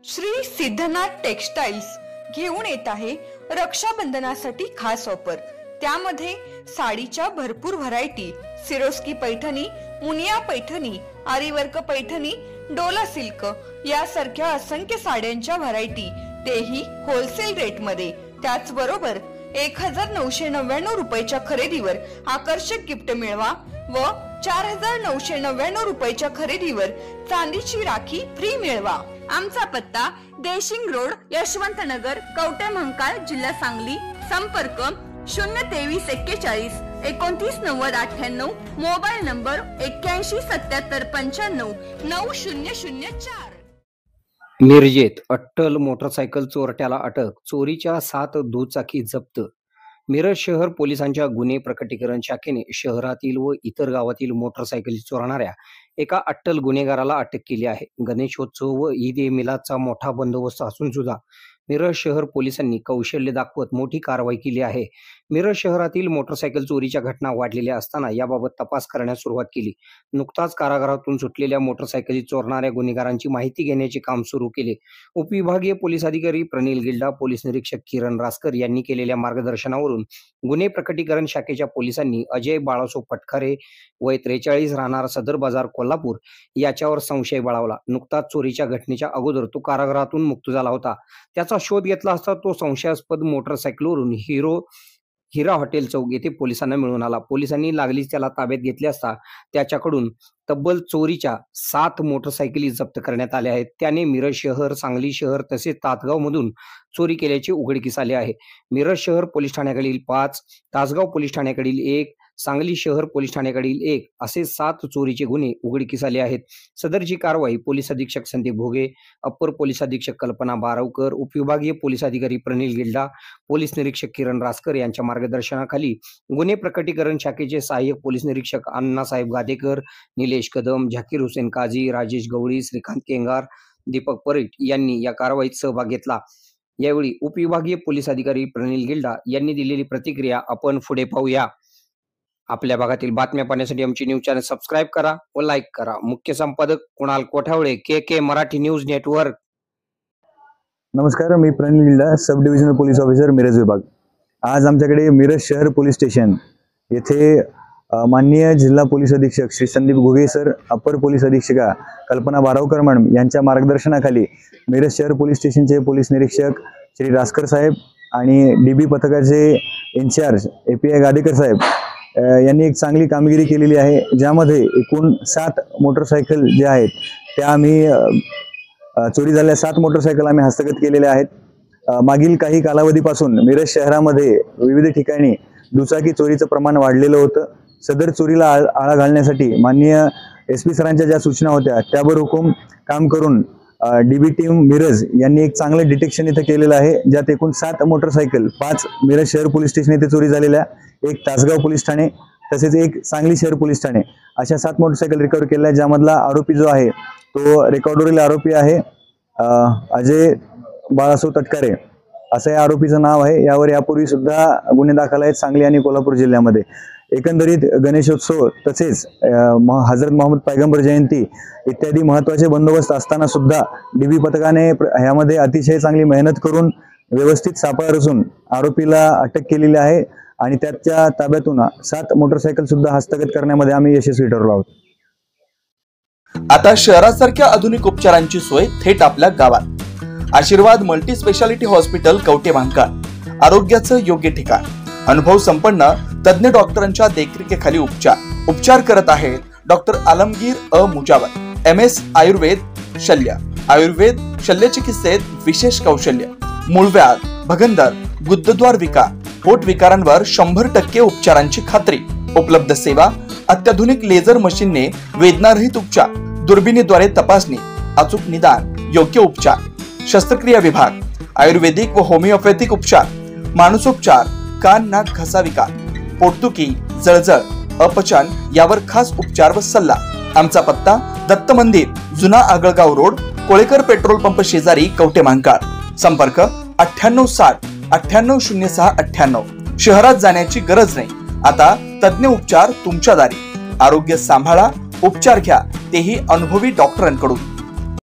Shri Siddhanath textiles घेऊन येत आहे रक्षाबंधनासाठी खास ऑफर। त्यामध्ये साडीच्या भरपूर variety, Swarovski Paithani, Muniya Paithani, aari work Paithani, Dola silk यासारख्या असंख्य साड्यांच्या व्हरायटी, तेही होलसेल रेट मध्ये। त्याचबरोबर 1999 रुपयाच्या खरेदीवर आकर्षक गिफ्ट मिळवा व 4999 रुपयाच्या खरेदीवर चांदीची राखी फ्री मिळवा। आमचा पत्ता देशिंग रोड, यशवंतनगर, कवठे महांकाळ, जिल्हा सांगली। संपर्क 023 41 29 90 98, मोबाईल नंबर 81 77 95 9004। मिरजेत अट्टल मोटरसायकल चोरट्याला अटक, चोरीच्या 7 दुचाकी जप्त। मिरज शहर पोलिसांच्या गुन्हे प्रकटीकरण शाखेने शहरातील व इतर गावातील मोटरसायकली चोरणाऱ्या एका अट्टल गुन्हेगाराला अटक केली आहे। गणेशोत्सव व ईद ए मिलादचा मोठा बंदोबस्त असून सुद्धा मिरज शहर पोलिसांनी कौशल्य दाखवत मोठी कारवाई केली आहे। मिरज शहरातील मोटरसायकल चोरीच्या घटना वाढलेल्या असताना याबाबत तपास करण्यास सुरुवात केली। नुकताच कारागृहातून सुटलेल्या मोटरसायकली चोरणाऱ्या गुन्हेगारांची माहिती घेण्याचे काम सुरू केले। उपविभागीय पोलीस अधिकारी प्रनिल गिल्डा, पोलीस निरीक्षक किरण रासकर यांनी केलेल्या मार्गदर्शनावरून गुन्हे प्रकटीकरण शाखेच्या पोलिसांनी अजय बाळासो पटखारे वय 43 राहणार सदर बाजार कोल्हापूर याच्यावर संशय बळावला। नुकताच चोरीच्या घटनेच्या अगोदर तो कारागृहातून मुक्त झाला होता। त्याचा शोध घेतला असता तो संशयास्पद मोटरसायकलवरून हिरा हॉटेल चौक येथे पोलिसांना मिळून आला। पोलिसांनी लागलीच त्याला ताब्यात घेतले असता त्याच्याकडून तब्बल चोरीच्या 7 मोटरसायकली जप्त करण्यात आल्या आहेत। त्याने मिरज शहर, सांगली शहर तसेच तासगाव मधून चोरी केल्याचे उघडकीस आले आहे। मिरज शहर पोलीस ठाण्याकडील 5, तासगाव पोलीस ठाण्याकडील 1, सांगली शहर पोलीस ठाण्याकडील 1 असे 7 चोरीचे गुन्हे उघडकीस आले आहेत। सदरची कारवाई पोलीस अधीक्षक संदीप भोगे, अप्पर पोलीस अधीक्षक कल्पना बारावकर, उपविभागीय पोलीस अधिकारी प्रनिल गिल्डा, पोलीस निरीक्षक किरण रासकर यांच्या मार्गदर्शनाखाली गुन्हे प्रकटीकरण शाखेचे सहाय्यक पोलीस निरीक्षक अण्णासाहेब गादेकर, निलेश कदम, झाकीर हुसेन काझी, राजेश गवळी, श्रीकांत केंगार, दीपक परीट यांनी या कारवाईत सहभाग घेतला। यावेळी उपविभागीय पोलीस अधिकारी प्रनिल गिल्डा यांनी दिलेली प्रतिक्रिया आपण पुढे पाहूया। आपल्या भागातील बातम्या पाहण्यासाठी आमची न्यूज चॅनल सबस्क्राइब करा व लाईक करा। मुख्य संपादक Kunal Kothawale, K Marathi news network. नमस्कार, मी Pranil Gilda, sub divisional police officer Miraj विभाग। आज आमच्याकडे मिरज शहर पोलीस स्टेशन येथे माननीय जिल्हा पोलीस अधीक्षक श्री संदीप भोगे सर, अप्पर पोलीस अधीक्षका कल्पना बारावकर मॅडम यांच्या मार्गदर्शनाखाली मिरज शहर पोलीस स्टेशनचे पोलीस निरीक्षक श्री रासकर साहेब आणि डीबी पथकाचे इन्चार्ज API गादेकर साहेब यांनी एक चांगली कामगिरी केलेली आहे। ज्यामध्ये एकूण 7 मोटरसायकल जे आहेत त्या आम्ही चोरी झालेल्या 7 मोटरसायकल आम्ही हस्तगत केलेल्या आहेत। मागील काही कालावधीपासून मिरज शहरामध्ये विविध ठिकाणी दुचाकी चोरीचं प्रमाण वाढलेलं होतं। सदर चोरीला आळा घालण्यासाठी माननीय SP सरांच्या ज्या सूचना होत्या त्यावर हुकूम काम करून DB टीम मिरज यांनी एक चांगलं डिटेक्शन इथं केलेलं आहे। ज्यात एकूण 7 मोटरसायकल, 5 मिरज शहर पोलीस स्टेशन येथे चोरी झालेल्या, 1 तासगाव पोलीस ठाणे तसेच 1 सांगली शहर पोलीस ठाणे अशा 7 मोटरसायकल रिकव्हर केल्या। ज्यामधला आरोपी जो आहे तो रेकॉर्डवरील आरोपी आहे अजय बाळासो तटकारे असं या आरोपीचं नाव आहे। यावर यापूर्वी सुद्धा गुन्हे दाखल आहेत सांगली आणि कोल्हापूर जिल्ह्यामध्ये। एकंदरीत गणेशोत्सव तसेच हजरत मोहम्मद पैगंबर जयंती इत्यादी महत्त्वाचे बंदोबस्त असताना सुद्धा DB पथकाने ह्यामध्ये अतिशय चांगली मेहनत करून व्यवस्थित सापळा रचून आरोपीला अटक केलेली आहे आणि त्याच्या ताब्यातून 7 मोटरसायकल सुद्धा हस्तगत करण्यामध्ये आम्ही यशस्वी ठरलो आहोत। आता शहरासारख्या आधुनिक उपचारांची सोय थेट आपल्या गावात। आशीर्वाद multi speciality hospital, Kavathe Mahankal, आरोग्याचं योग्य ठिकाण। अनुभव संपन्न तज्ञ डॉक्टरांच्या देखरेखीखाली उपचार करत आहेत डॉक्टर आलमगीर मुजावर, MS आयुर्वेद शल्य। आयुर्वेद शल्य चिकित्सेत विशेष कौशल्य। मूळव्याध, भगंदर, गुदद्वार विकार, पोट विकारांवर 100% उपचारांची खात्री। उपलब्ध सेवा, अत्याधुनिक लेझर मशीनने वेदनारहित उपचार, दुर्बिणीद्वारे तपासणी, अचूक निदान, योग्य उपचार। शस्त्रक्रिया विभाग, आयुर्वेदिक व होमिओपॅथिक उपचार, मानसोपचार, कान नाक घसा विकार, पोटदुखी, जळजळ, अपचन यावर खास उपचार व सल्ला। आमचा पत्ता दत्त मंदिर, जुना Agalgaon road, Kolekar petrol pump शेजारी, कवठे महांकाळ। संपर्क 9860 9806 98। शहरात जाण्याची गरज नाही, आता तज्ञ उपचार तुमच्या दारी। आरोग्य सांभाळा, उपचार घ्या, तेही अनुभवी डॉक्टरांकडून।